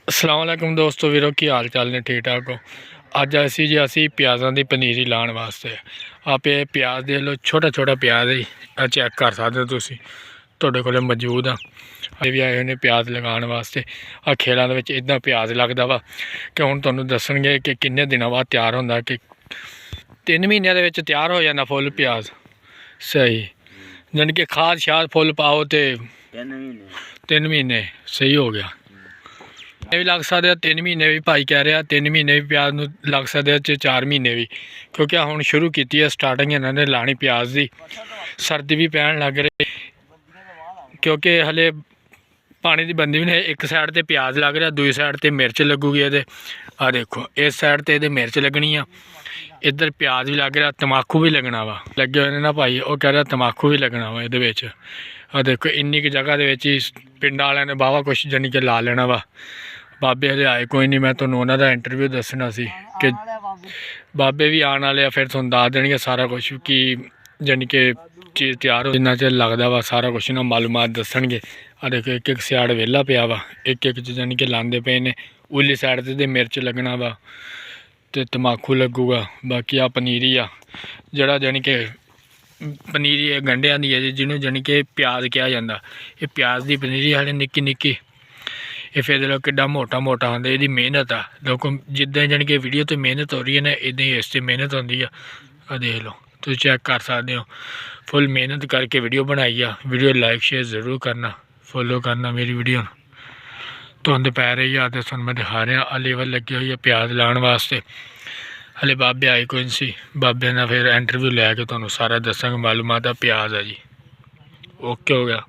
अस्सलाम वालेकुम दोस्तों वीरो की हाल चाल ने ठीक ठाक हो। अज असी प्याज़ों की पनीरी लाने वास्ते आप ये प्याज देख लो, छोटा छोटा प्याज है, चेक कर सकते हो तुसी, तुहाडे कोल मौजूद आ। अभी भी आए ने प्याज लगाने वास्ते। आ खेलों के इदा प्याज लगता वा कि हुण तुहानूं दस्सणगे कि किन्ने दिनों बाद तैयार होंदा, कि 3 महीनों के तैयार हो जाना फुल प्याज। सही जानी कि खाद शाद फुल पाओ तो 3 महीने सही हो गया। भी लग सकते 3 महीने भी, भाई कह रहा 3 महीने भी प्याज में लग सकते, 4 महीने भी, क्योंकि हुण शुरू की है स्टार्टिंग इन्होंने लानी प्याज की। सर्दी भी पैन लग रही क्योंकि हले पानी की बंदी भी नहीं। एक साइड पर प्याज लग रहा, दूसरी साइड पर मिर्च लगूगी। ये आ देखो, इस साइड पर ये मिर्च लगनी आ, इधर प्याज भी लग रहा, तम्बाकू भी लगना वा। लगे हुए ना भाई, वो कह रहा तम्बाकू भी लगना वा ये। आ देखो इन्नी की जगह ही पिंड वाले ने वाहवा कुछ जानी कि ला लेना वा। बाबे हले आए कोई नहीं, मैं तुहानूं उन्हां दा इंटरव्यू दसना सी कि बाबे भी आने वाले, फिर तुहानूं दस देणगे सारा कुछ कि जानी कि चीज़ तैयार हो जिन्ना चिर लगदा वा, सारा कुछ ना मालूमात दसणगे। आ देखो एक एक सियाड़ वेला पिया वा, एक एक जानी कि लांदे पे ने। उरली साइड ते मिर्च लगना वा ते तम्बाकू लगूगा। बाकी आ पनीरी आ जड़ा जानी कि पनीरी गंढियां दी है, जिन्होंने जानी कि प्याज कहा जाता। ये प्याज की पनीरी हाले निक्की निक्की, ये फिर देखो कि मोटा मोटा आंदा। ये मेहनत आ देखो, जिद्दां जानी कि वीडियो तो मेहनत हो रही है ना, इदां ही इस ते मेहनत होंदी आ। देख लो तुम चेक कर सकते हो, फुल मेहनत करके वीडियो बनाई आ। वीडियो लाइक शेयर ज़रूर करना, फॉलो करना मेरी वीडियो। धुंध पै रही है तो तुहानूं मैं दिखा रहा लेवल लगी हुई है प्याज लाने वास्ते। हले बाबे आए कोई नहीं सी, बाबे ने फिर इंटरव्यू लैके तुहानूं सारा दसांगा मालूमात। प्याज है जी, ओके हो गया।